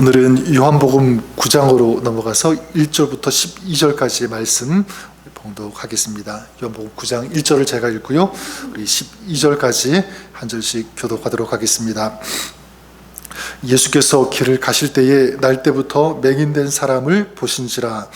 오늘은 요한복음 9장으로 넘어가서 1절부터 12절까지의 말씀 봉독하겠습니다. 요한복음 9장 1절을 제가 읽고요, 우리 12절까지 한 절씩 교독하도록 하겠습니다. 예수께서 길을 가실 때에 날 때부터 맹인된 사람을 보신지라.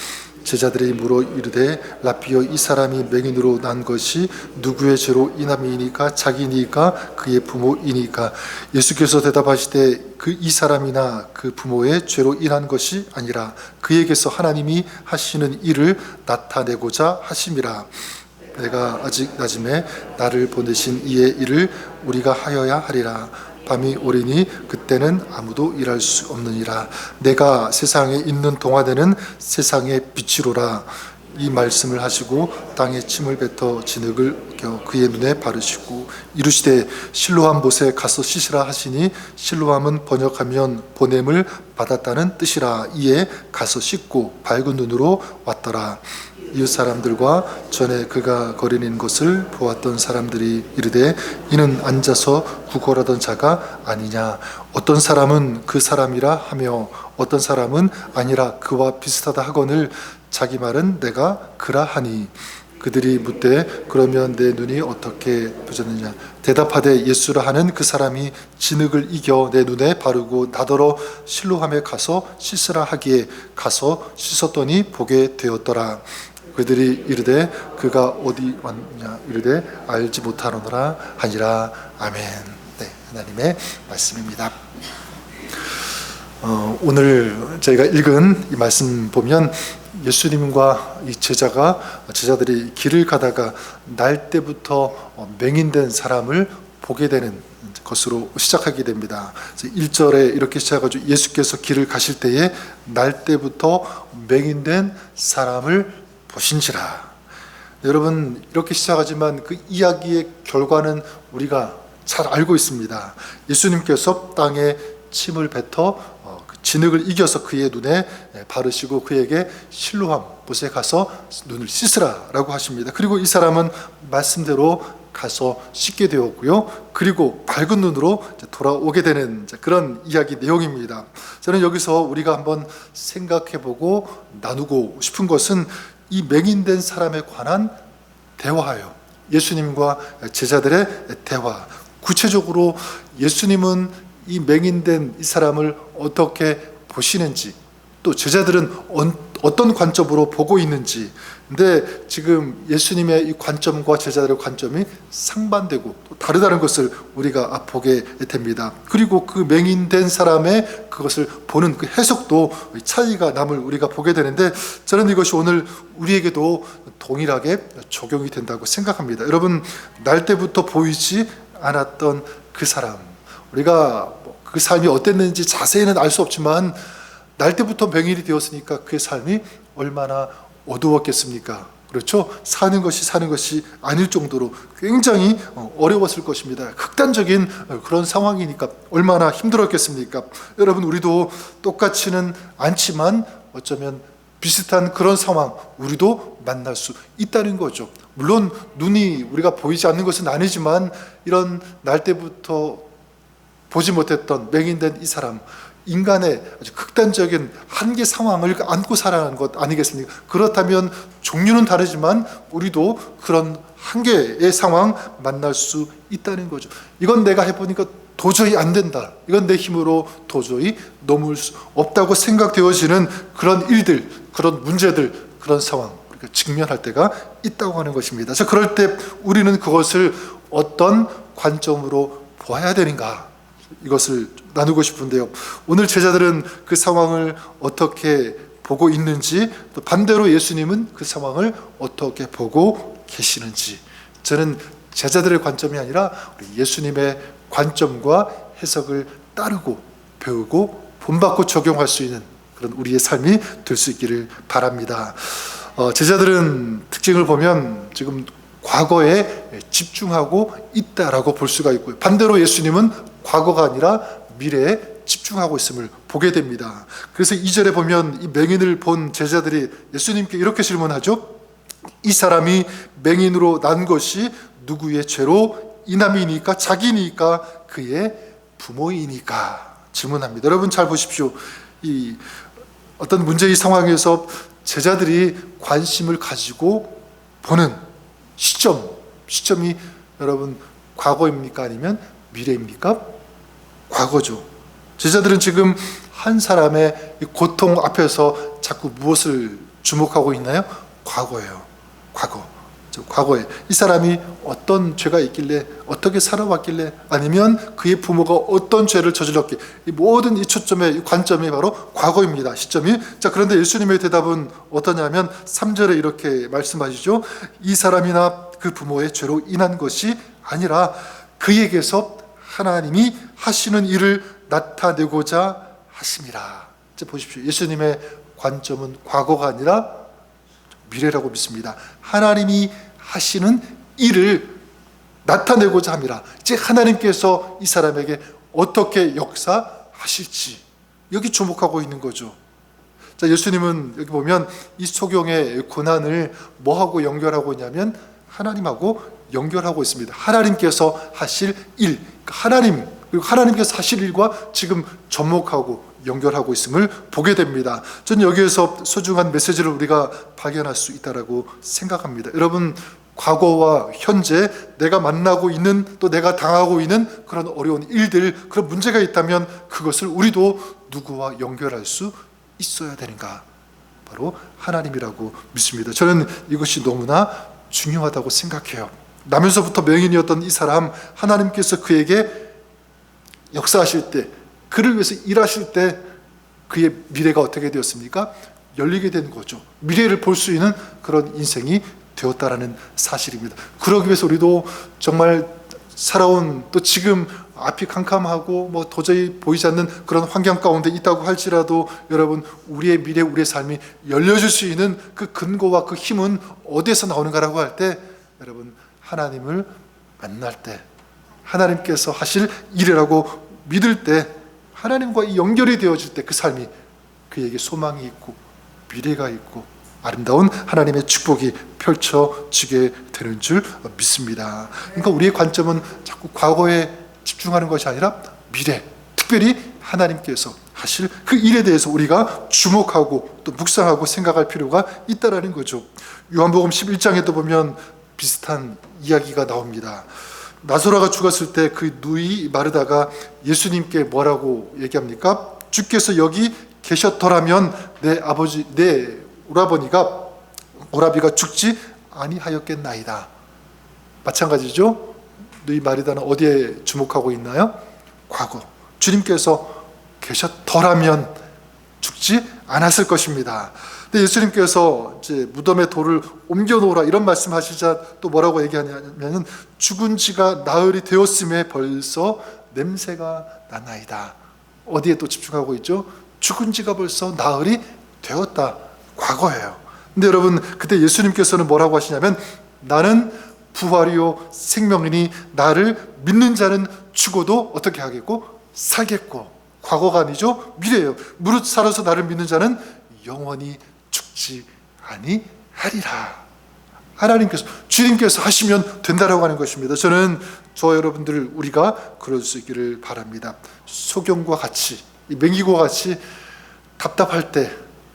제자들이 물어 이르되 라삐여, 이 사람이 맹인으로 난 것이 누구의 죄로 인함이니까? 자기니까 그의 부모이니까? 예수께서 대답하시되 이 사람이나 그 부모의 죄로 인한 것이 아니라 그에게서 하나님이 하시는 일을 나타내고자 하심이라. 내가 아직 낮음에 나를 보내신 이의 일을 우리가 하여야 하리라. 밤이 오리니 그때는 아무도 일할 수 없느니라. 내가 세상에 있는 동안에는 세상의 빛이로라. 이 말씀을 하시고 땅에 침을 뱉어 진흙을 껴 그의 눈에 바르시고 이르시되 실로암 못에 가서 씻으라 하시니, 실로암은 번역하면 보냄을 받았다는 뜻이라. 이에 가서 씻고 밝은 눈으로 왔더라. 이웃 사람들과 전에 그가 거리는 것을 보았던 사람들이 이르되 이는 앉아서 구걸하던 자가 아니냐. 어떤 사람은 그 사람이라 하며 어떤 사람은 아니라 그와 비슷하다 하거늘 자기 말은 내가 그라 하니. 그들이 묻되 그러면 내 눈이 어떻게 부졌느냐. 대답하되 예수라 하는 그 사람이 진흙을 이겨 내 눈에 바르고 나더러 실로암에 가서 씻으라 하기에 가서 씻었더니 보게 되었더라. 그들이 이르되 그가 어디 왔냐 이르되 알지 못하노라 하니라. 아멘. 네, 하나님의 말씀입니다. 오늘 저희가 읽은 이 말씀 보면 예수님과 이 제자들이 길을 가다가 날 때부터 맹인된 사람을 보게 되는 것으로 시작하게 됩니다. 1절에 이렇게 시작하죠. 예수께서 길을 가실 때에 날 때부터 맹인된 사람을 보신지라. 여러분, 이렇게 시작하지만 그 이야기의 결과는 우리가 잘 알고 있습니다. 예수님께서 땅에 침을 뱉어 진흙을 이겨서 그의 눈에 바르시고 그에게 실로암 못에 가서 눈을 씻으라 라고 하십니다. 그리고 이 사람은 말씀대로 가서 씻게 되었고요, 그리고 밝은 눈으로 돌아오게 되는 그런 이야기 내용입니다. 저는 여기서 우리가 한번 생각해보고 나누고 싶은 것은 이 맹인된 사람에 관한 대화예요. 예수님과 제자들의 대화. 구체적으로 예수님은 이 맹인된 이 사람을 어떻게 보시는지, 또 제자들은 어떤 관점으로 보고 있는지. 근데 지금 예수님의 이 관점과 제자들의 관점이 상반되고 또 다르다는 것을 우리가 보게 됩니다. 그리고 그 맹인된 사람의 그것을 보는 그 해석도 차이가 남을 우리가 보게 되는데, 저는 이것이 오늘 우리에게도 동일하게 적용이 된다고 생각합니다. 여러분, 날 때부터 보이지 않았던 그 사람, 우리가 그 삶이 어땠는지 자세히는 알 수 없지만 날 때부터 맹인이 되었으니까 그의 삶이 얼마나 어두웠겠습니까? 그렇죠? 사는 것이 아닐 정도로 굉장히 어려웠을 것입니다. 극단적인 그런 상황이니까 얼마나 힘들었겠습니까? 여러분, 우리도 똑같지는 않지만 어쩌면 비슷한 그런 상황 우리도 만날 수 있다는 거죠. 물론 눈이 우리가 보이지 않는 것은 아니지만 이런 날 때부터 보지 못했던 맹인된 이 사람, 인간의 아주 극단적인 한계 상황을 안고 살아가는 것 아니겠습니까? 그렇다면 종류는 다르지만 우리도 그런 한계의 상황 만날 수 있다는 거죠. 이건 내가 해보니까 도저히 안 된다, 이건 내 힘으로 도저히 넘을 수 없다고 생각되어지는 그런 일들, 그런 문제들, 그런 상황 우리가 직면할 때가 있다고 하는 것입니다. 그래서 그럴 때 우리는 그것을 어떤 관점으로 보아야 되는가, 이것을 나누고 싶은데요. 오늘 제자들은 그 상황을 어떻게 보고 있는지, 또 반대로 예수님은 그 상황을 어떻게 보고 계시는지, 저는 제자들의 관점이 아니라 우리 예수님의 관점과 해석을 따르고 배우고 본받고 적용할 수 있는 그런 우리의 삶이 될 수 있기를 바랍니다. 제자들은 특징을 보면 지금 과거에 집중하고 있다라고 볼 수가 있고요, 반대로 예수님은 과거가 아니라 미래에 집중하고 있음을 보게 됩니다. 그래서 2절에 보면 이 맹인을 본 제자들이 예수님께 이렇게 질문하죠. 이 사람이 맹인으로 난 것이 누구의 죄로 인함이니까? 자기니까 그의 부모이니까? 질문합니다. 여러분 잘 보십시오. 이 어떤 문제의 상황에서 제자들이 관심을 가지고 보는 시점이 여러분 과거입니까? 아니면 미래입니까? 과거죠. 제자들은 지금 한 사람의 고통 앞에서 자꾸 무엇을 주목하고 있나요? 과거예요. 과거에 이 사람이 어떤 죄가 있길래, 어떻게 살아왔길래, 아니면 그의 부모가 어떤 죄를 저질렀기에, 이 모든 이 초점의 이 관점이 바로 과거입니다. 시점이. 자, 그런데 예수님의 대답은 어떠냐면 3절에 이렇게 말씀하시죠. 이 사람이나 그 부모의 죄로 인한 것이 아니라 그에게서 하나님이 하시는 일을 나타내고자 하심이라. 자, 보십시오. 예수님의 관점은 과거가 아니라 미래라고 믿습니다. 하나님이 하시는 일을 나타내고자 함이라. 즉 하나님께서 이 사람에게 어떻게 역사하실지 여기 주목하고 있는 거죠. 자, 예수님은 여기 보면 이 소경의 고난을 뭐하고 연결하고 있냐면 하나님하고 연결하고 있습니다. 하나님께서 하실 일, 그리고 하나님께서 하실 일과 지금 접목하고 연결하고 있음을 보게 됩니다. 저는 여기에서 소중한 메시지를 우리가 발견할 수 있다고 생각합니다. 여러분, 과거와 현재 내가 만나고 있는, 또 내가 당하고 있는 그런 어려운 일들, 그런 문제가 있다면 그것을 우리도 누구와 연결할 수 있어야 되는가? 바로 하나님이라고 믿습니다. 저는 이것이 너무나 중요하다고 생각해요. 나면서부터 맹인이었던 이 사람, 하나님께서 그에게 역사하실 때, 그를 위해서 일하실 때 그의 미래가 어떻게 되었습니까? 열리게 된 거죠. 미래를 볼 수 있는 그런 인생이 되었다라는 사실입니다. 그러기 위해서 우리도 정말 살아온, 또 지금 앞이 캄캄하고 뭐 도저히 보이지 않는 그런 환경 가운데 있다고 할지라도 여러분, 우리의 미래, 우리의 삶이 열려질 수 있는 그 근거와 그 힘은 어디에서 나오는가라고 할 때, 여러분, 하나님을 만날 때, 하나님께서 하실 일이라고 믿을 때, 하나님과 이 연결이 되어질 때 그 삶이 그에게 소망이 있고 미래가 있고 아름다운 하나님의 축복이 펼쳐지게 되는 줄 믿습니다. 그러니까 우리의 관점은 자꾸 과거에 집중하는 것이 아니라 미래, 특별히 하나님께서 하실 그 일에 대해서 우리가 주목하고 또 묵상하고 생각할 필요가 있다라는 거죠. 요한복음 11장에도 보면 비슷한 이야기가 나옵니다. 나소라가 죽었을 때 그 누이 마르다가 예수님께 뭐라고 얘기합니까? 주께서 여기 계셨더라면 내 오라비가 죽지 아니하였겠나이다. 마찬가지죠. 누이 마르다는 어디에 주목하고 있나요? 과거. 주님께서 계셨더라면 죽지 않았을 것입니다. 근데 예수님께서 이제 무덤에 돌을 옮겨놓으라 이런 말씀하시자 또 뭐라고 얘기하냐면 죽은 지가 나흘이 되었음에 벌써 냄새가 나나이다. 어디에 또 집중하고 있죠? 죽은 지가 벌써 나흘이 되었다. 과거예요. 근데 여러분, 그때 예수님께서는 뭐라고 하시냐면 나는 부활이요 생명이니 나를 믿는 자는 죽어도 어떻게 하겠고 살겠고. 과거가 아니죠. 미래예요. 무릇 살아서 나를 믿는 자는 영원히 죽지 아니하리라. 하나님께서, 주님께서 하시면 된다라고 하는 것입니다. 저는 저와 여러분들 우리가 그럴 수 있기를 바랍니다. 소경과 같이, 이 맹기과 같이 답답할 때,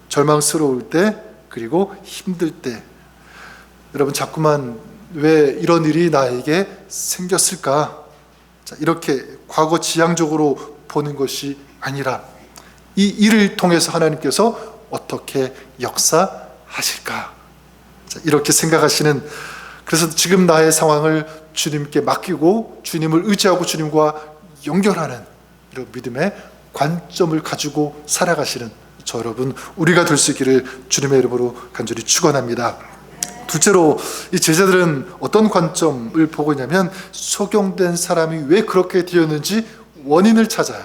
절망스러울 때, 그리고 힘들 때, 여러분 자꾸만 왜 이런 일이 나에게 생겼을까? 자, 이렇게 과거 지향적으로 보는 것이 아니라 이 일을 통해서 하나님께서 어떻게 역사하실까? 자, 이렇게 생각하시는, 그래서 지금 나의 상황을 주님께 맡기고 주님을 의지하고 주님과 연결하는 이런 믿음의 관점을 가지고 살아가시는 저 여러분, 우리가 될 수 있기를 주님의 이름으로 간절히 축원합니다. 둘째로, 이 제자들은 어떤 관점을 보고 있냐면 소경된 사람이 왜 그렇게 되었는지 원인을 찾아요.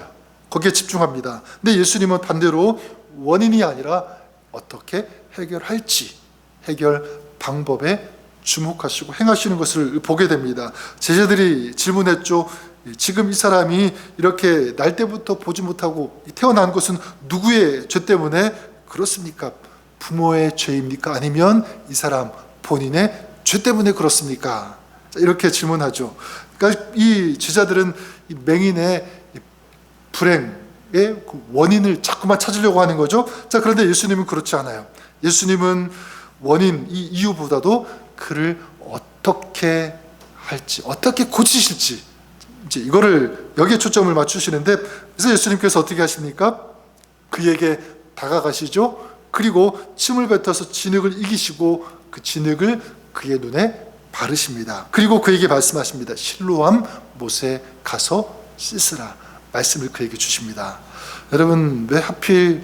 거기에 집중합니다. 근데 예수님은 반대로 원인이 아니라 어떻게 해결할지, 해결 방법에 주목하시고 행하시는 것을 보게 됩니다. 제자들이 질문했죠. 지금 이 사람이 이렇게 날 때부터 보지 못하고 태어난 것은 누구의 죄 때문에 그렇습니까? 부모의 죄입니까? 아니면 이 사람 본인의 죄 때문에 그렇습니까? 이렇게 질문하죠. 그러니까 이 제자들은 이 맹인의 불행, 그 원인을 자꾸만 찾으려고 하는 거죠. 자, 그런데 예수님은 그렇지 않아요. 예수님은 원인, 이 이유보다도 그를 어떻게 할지, 어떻게 고치실지, 이제 이거를 여기에 초점을 맞추시는데, 그래서 예수님께서 어떻게 하십니까? 그에게 다가가시죠. 그리고 침을 뱉어서 진흙을 이기시고 그 진흙을 그의 눈에 바르십니다. 그리고 그에게 말씀하십니다. 실로암 못에 가서 씻으라. 말씀을 그에게 주십니다. 여러분, 왜 하필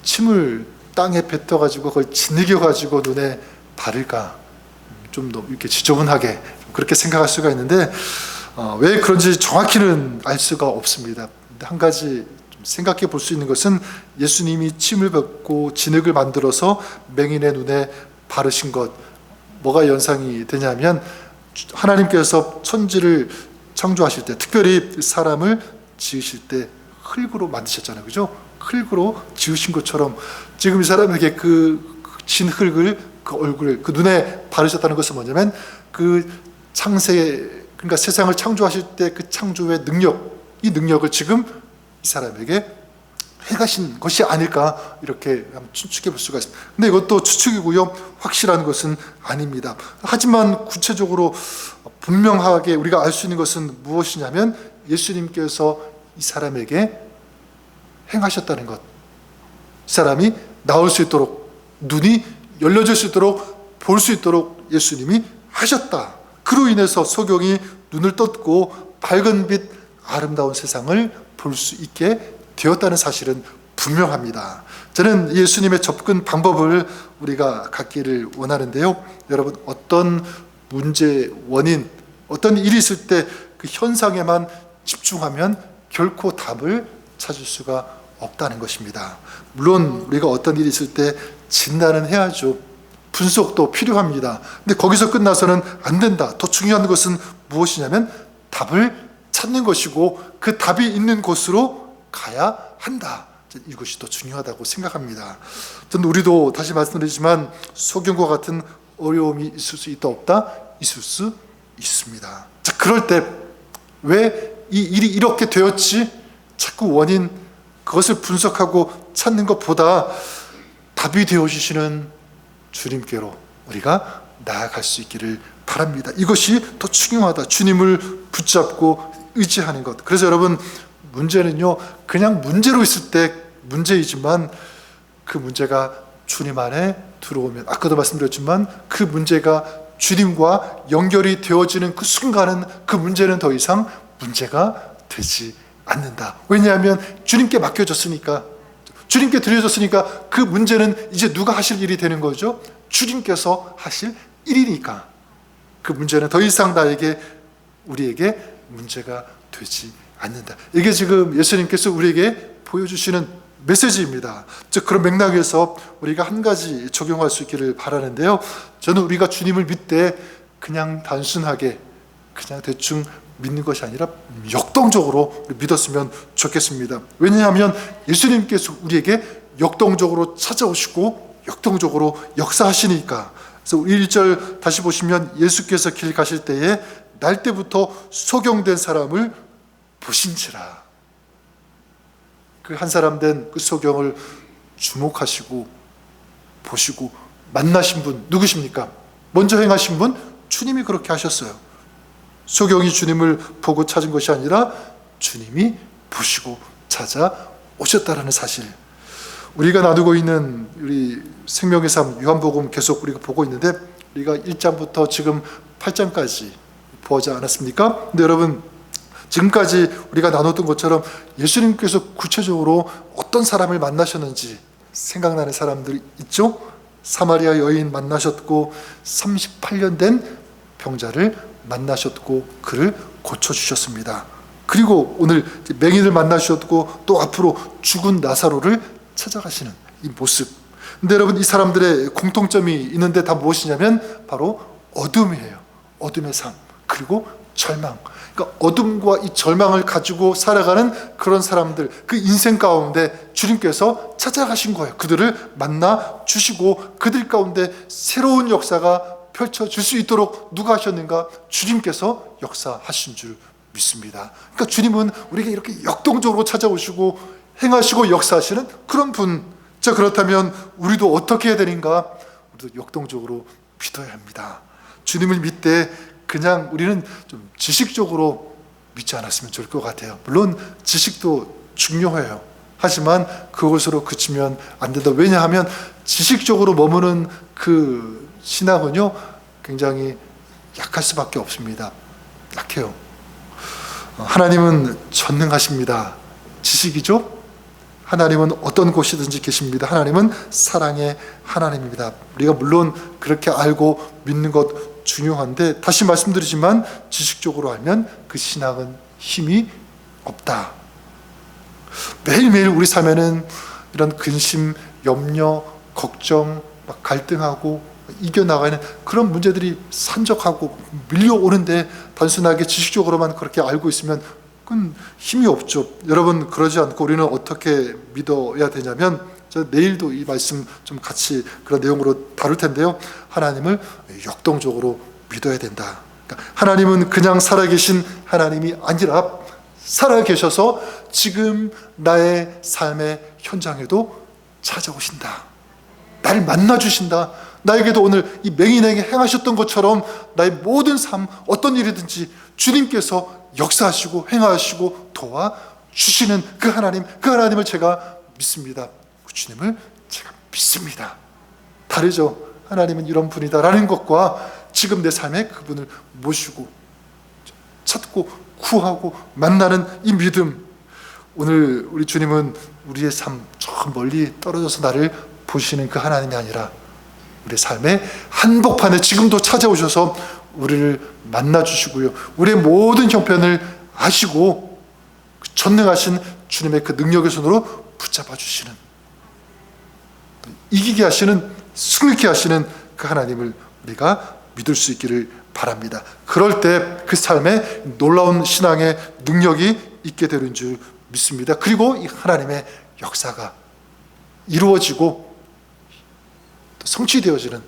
침을 땅에 뱉어가지고 그걸 진흙여가지고 눈에 바를까? 좀 더 이렇게 지저분하게 그렇게 생각할 수가 있는데, 왜 그런지 정확히는 알 수가 없습니다. 근데 한 가지 생각해 볼 수 있는 것은, 예수님이 침을 뱉고 진흙을 만들어서 맹인의 눈에 바르신 것, 뭐가 연상이 되냐면, 하나님께서 천지를 창조하실 때, 특별히 사람을 지으실 때 흙으로 만드셨잖아요. 그죠? 흙으로 지으신 것처럼 지금 이 사람에게 그 진 흙을, 그 얼굴을, 그 눈에 바르셨다는 것은 뭐냐면, 그 창세, 그러니까 세상을 창조하실 때 그 창조의 능력, 이 능력을 지금 이 사람에게 행하신 것이 아닐까, 이렇게 추측해 볼 수가 있습니다. 근데 이것도 추측이고요, 확실한 것은 아닙니다. 하지만 구체적으로 분명하게 우리가 알 수 있는 것은 무엇이냐면, 예수님께서 이 사람에게 행하셨다는 것, 이 사람이 나올 수 있도록, 눈이 열려질 수 있도록, 볼 수 있도록 예수님이 하셨다. 그로 인해서 소경이 눈을 떴고 밝은 빛, 아름다운 세상을 볼 수 있게 되었다는 사실은 분명합니다. 저는 예수님의 접근 방법을 우리가 갖기를 원하는데요, 여러분, 어떤 문제, 원인, 어떤 일이 있을 때 그 현상에만 집중하면 결코 답을 찾을 수가 없다는 것입니다. 물론 우리가 어떤 일이 있을 때 진단은 해야죠. 분석도 필요합니다. 근데 거기서 끝나서는 안 된다. 더 중요한 것은 무엇이냐면 답을 찾는 것이고, 그 답이 있는 곳으로 가야 한다. 이것이 더 중요하다고 생각합니다. 저는 우리도 다시 말씀드리지만 소경과 같은 어려움이 있을 수 있다 없다? 있을 수 있습니다. 자, 그럴 때 왜 이 일이 이렇게 되었지? 자꾸 원인, 그것을 분석하고 찾는 것보다 답이 되어주시는 주님께로 우리가 나아갈 수 있기를 바랍니다. 이것이 더 중요하다. 주님을 붙잡고 의지하는 것. 그래서 여러분, 문제는요, 그냥 문제로 있을 때 문제이지만, 그 문제가 주님 안에 들어오면, 아까도 말씀드렸지만, 그 문제가 주님과 연결이 되어지는 그 순간은 그 문제는 더 이상 문제가 되지 않는다. 왜냐하면 주님께 맡겨졌으니까, 주님께 드려졌으니까, 그 문제는 이제 누가 하실 일이 되는 거죠? 주님께서 하실 일이니까 그 문제는 더 이상 우리에게 문제가 되지 않는다. 이게 지금 예수님께서 우리에게 보여주시는 메시지입니다. 즉, 그런 맥락에서 우리가 한 가지 적용할 수 있기를 바라는데요, 저는 우리가 주님을 믿되 그냥 단순하게 그냥 대충 믿는 것이 아니라 역동적으로 믿었으면 좋겠습니다. 왜냐하면 예수님께서 우리에게 역동적으로 찾아오시고 역동적으로 역사하시니까. 그래서 1절 다시 보시면, 예수께서 길 가실 때에 날 때부터 소경된 사람을 보신지라. 그 한 사람 된 그 소경을 주목하시고 보시고 만나신 분 누구십니까? 먼저 행하신 분, 주님이 그렇게 하셨어요. 소경이 주님을 보고 찾은 것이 아니라 주님이 보시고 찾아오셨다라는 사실. 우리가 나누고 있는 우리 생명의 삶 요한복음 계속 우리가 보고 있는데, 우리가 1장부터 지금 8장까지 보지 않았습니까? 근데 여러분, 지금까지 우리가 나눴던 것처럼 예수님께서 구체적으로 어떤 사람을 만나셨는지 생각나는 사람들 있죠? 사마리아 여인 만나셨고, 38년 된 병자를 만나셨고 그를 고쳐주셨습니다. 그리고 오늘 맹인을 만나셨고, 또 앞으로 죽은 나사로를 찾아가시는 이 모습. 근데 여러분, 이 사람들의 공통점이 있는데 다 무엇이냐면 바로 어둠이에요. 어둠의 삶, 그리고 절망. 그러니까 어둠과 이 절망을 가지고 살아가는 그런 사람들, 그 인생 가운데 주님께서 찾아가신 거예요. 그들을 만나 주시고 그들 가운데 새로운 역사가 펼쳐질 수 있도록 누가 하셨는가? 주님께서 역사하신 줄 믿습니다. 그러니까 주님은 우리에게 이렇게 역동적으로 찾아오시고 행하시고 역사하시는 그런 분. 자, 그렇다면 우리도 어떻게 해야 되는가? 우리도 역동적으로 믿어야 합니다. 주님을 믿되 그냥 우리는 좀 지식적으로 믿지 않았으면 좋을 것 같아요. 물론 지식도 중요해요. 하지만 그것으로 그치면 안 된다. 왜냐하면 지식적으로 머무는 그 신앙은요, 굉장히 약할 수밖에 없습니다. 약해요. 하나님은 전능하십니다. 지식이죠? 하나님은 어떤 곳이든지 계십니다. 하나님은 사랑의 하나님입니다. 우리가 물론 그렇게 알고 믿는 것 중요한데, 다시 말씀드리지만 지식적으로 알면 그 신앙은 힘이 없다. 매일매일 우리 삶에는 이런 근심, 염려, 걱정, 막 갈등하고 이겨나가는 그런 문제들이 산적하고 밀려오는데, 단순하게 지식적으로만 그렇게 알고 있으면 그건 힘이 없죠. 여러분, 그러지 않고 우리는 어떻게 믿어야 되냐면, 저 내일도 이 말씀 좀 같이 그런 내용으로 다룰 텐데요, 하나님을 역동적으로 믿어야 된다. 그러니까 하나님은 그냥 살아계신 하나님이 아니라 살아계셔서 지금 나의 삶의 현장에도 찾아오신다. 나를 만나주신다. 나에게도 오늘 이 맹인에게 행하셨던 것처럼 나의 모든 삶, 어떤 일이든지 주님께서 역사하시고 행하시고 도와주시는 그 하나님을 제가 믿습니다. 그 주님을 제가 믿습니다. 다르죠. 하나님은 이런 분이다라는 것과 지금 내 삶에 그분을 모시고 찾고 구하고 만나는 이 믿음. 오늘 우리 주님은 우리의 삶 저 멀리 떨어져서 나를 보시는 그 하나님이 아니라 우리의 삶의 한복판에 지금도 찾아오셔서 우리를 만나주시고요, 우리의 모든 형편을 아시고 전능하신 주님의 그 능력의 손으로 붙잡아 주시는, 이기게 하시는, 승리케 하시는 그 하나님을 우리가 믿을 수 있기를 바랍니다. 그럴 때 그 삶에 놀라운 신앙의 능력이 있게 되는 줄 믿습니다. 그리고 이 하나님의 역사가 이루어지고 또 성취되어지는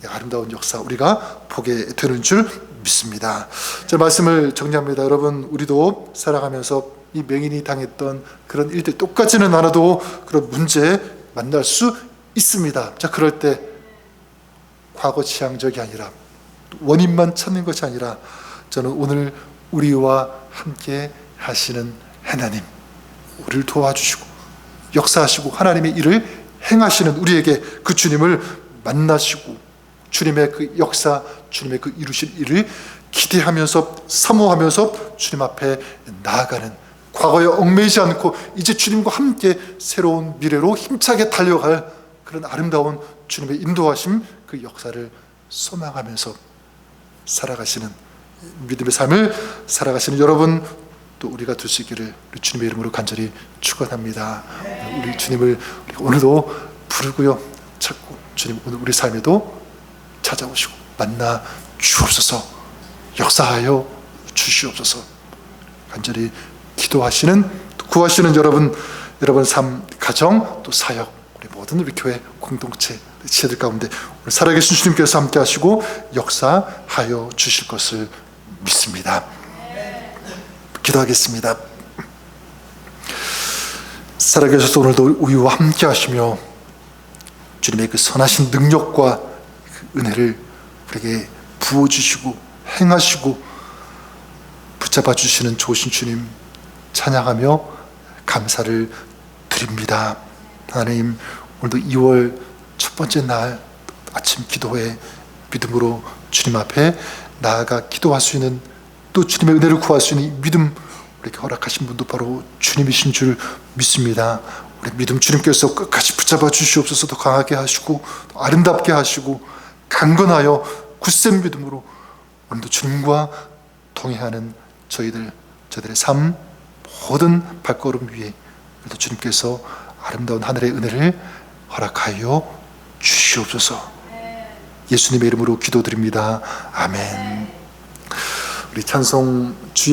아름다운 역사 우리가 보게 되는 줄 믿습니다. 제 말씀을 정리합니다. 여러분, 우리도 살아가면서 이 맹인이 당했던 그런 일들 똑같지는 않아도 그런 문제에 만날 수 있습니다. 자, 그럴 때 과거 지향적이 아니라 원인만 찾는 것이 아니라 저는 오늘 우리와 함께 하시는 하나님, 우리를 도와주시고 역사하시고 하나님의 일을 행하시는 우리에게 그 주님을 만나시고 주님의 그 역사, 주님의 그 이루실 일을 기대하면서 사모하면서 주님 앞에 나아가는, 과거에 얽매이지 않고 이제 주님과 함께 새로운 미래로 힘차게 달려갈 그런 아름다운 주님의 인도하심, 그 역사를 소망하면서 살아가시는 믿음의 삶을 살아가시는 여러분, 또 우리가 되시기를 우리 주님의 이름으로 간절히 축원합니다. 우리 주님을 오늘도 부르고요, 찾고 주님 오늘 우리 삶에도 찾아오시고 만나 주옵소서, 역사하여 주시옵소서 간절히 기도하시는, 구하시는 여러분 삶, 가정, 또 사역, 우리 모든 우리 교회 공동체 지체들 가운데 오늘 살아계신 주님께서 함께 하시고 역사하여 주실 것을 믿습니다. 기도하겠습니다. 살아계셔서 오늘도 우리와 함께 하시며 주님의 그 선하신 능력과 그 은혜를 우리에게 부어주시고 행하시고 붙잡아 주시는 좋으신 주님 찬양하며 감사를 드립니다. 하나님, 오늘도 2월 첫 번째 날 아침 기도회 믿음으로 주님 앞에 나아가 기도할 수 있는, 또 주님의 은혜를 구할 수 있는 이 믿음 우리에게 허락하신 분도 바로 주님이신 줄 믿습니다. 우리 믿음 주님께서 끝까지 붙잡아 주시옵소서. 더 강하게 하시고 더 아름답게 하시고 강건하여 굳센 믿음으로 오늘도 주님과 동행하는 저희들의 삶 모든 발걸음 위에 오늘도 주님께서 아름다운 하늘의 은혜를 허락하여 주시옵소서. 예수님의 이름으로 기도드립니다. 아멘. 우리 찬송 주의